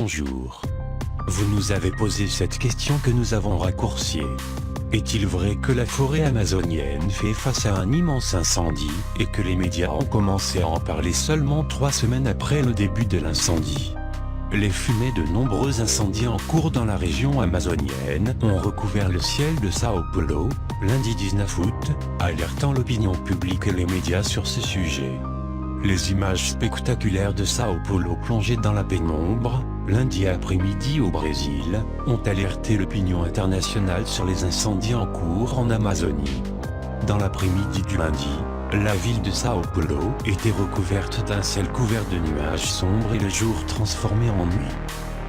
bonjour. Vous nous avez posé cette question que nous avons raccourciée. Est-il vrai que la forêt amazonienne fait face à un immense incendie, et que les médias ont commencé à en parler seulement 3 semaines après le début de l'incendie? Les fumées de nombreux incendies en cours dans la région amazonienne ont recouvert le ciel de Sao Paulo, lundi 19 août, alertant l'opinion publique et les médias sur ce sujet. Les images spectaculaires de Sao Paulo plongées dans la pénombre, lundi après-midi au Brésil, ont alerté l'opinion internationale sur les incendies en cours en Amazonie. Dans l'après-midi du lundi, la ville de Sao Paulo était recouverte d'un ciel couvert de nuages sombres et le jour transformé en nuit.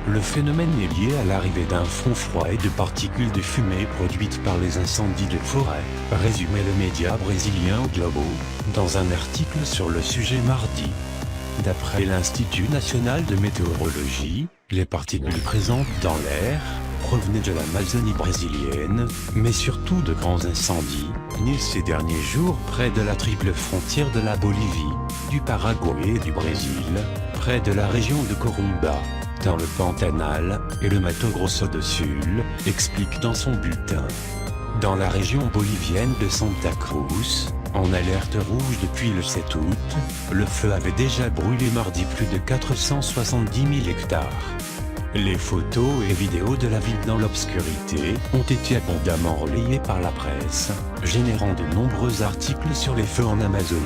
Le phénomène est lié à l'arrivée d'un front froid et de particules de fumée produites par les incendies de forêt, résumait le média brésilien O Globo, dans un article sur le sujet mardi. D'après l'Institut national de météorologie, les particules présentes dans l'air provenaient de l'Amazonie brésilienne, mais surtout de grands incendies, nés ces derniers jours près de la triple frontière de la Bolivie, du Paraguay et du Brésil, près de la région de Corumbá, dans le Pantanal, et le Mato Grosso do Sul, explique dans son bulletin. Dans la région bolivienne de Santa Cruz, en alerte rouge depuis le 7 août, le feu avait déjà brûlé mardi plus de 470 000 hectares. Les photos et vidéos de la ville dans l'obscurité ont été abondamment relayées par la presse, générant de nombreux articles sur les feux en Amazonie.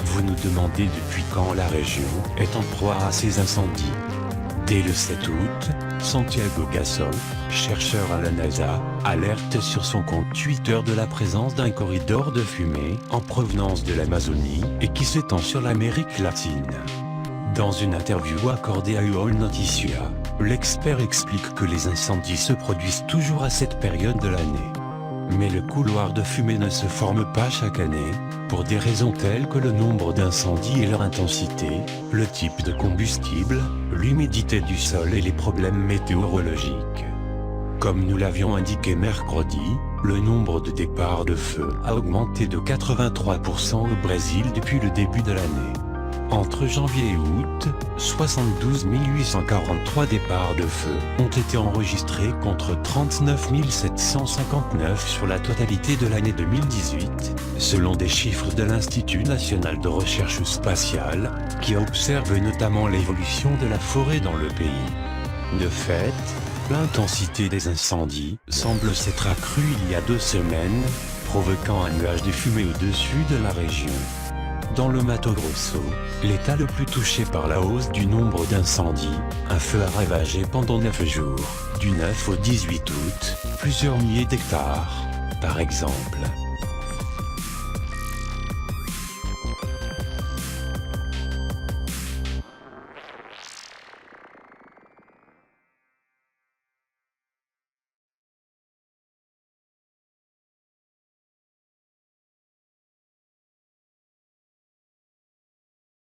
Vous nous demandez depuis quand la région est en proie à ces incendies. Dès le 7 août, Santiago Gasol, chercheur à la NASA, alerte sur son compte Twitter de la présence d'un corridor de fumée en provenance de l'Amazonie et qui s'étend sur l'Amérique latine. Dans une interview accordée à UOL Noticia, l'expert explique que les incendies se produisent toujours à cette période de l'année. Mais le couloir de fumée ne se forme pas chaque année, pour des raisons telles que le nombre d'incendies et leur intensité, le type de combustible, l'humidité du sol et les problèmes météorologiques. Comme nous l'avions indiqué mercredi, le nombre de départs de feu a augmenté de 83% au Brésil depuis le début de l'année. Entre janvier et août, 72 843 départs de feu ont été enregistrés contre 39 759 sur la totalité de l'année 2018, selon des chiffres de l'Institut national de recherche spatiale, qui observe notamment l'évolution de la forêt dans le pays. De fait, l'intensité des incendies semble s'être accrue il y a 2 semaines, provoquant un nuage de fumée au-dessus de la région. Dans le Mato Grosso, l'état le plus touché par la hausse du nombre d'incendies, un feu a ravagé pendant 9 jours, du 9 au 18 août, plusieurs milliers d'hectares, par exemple.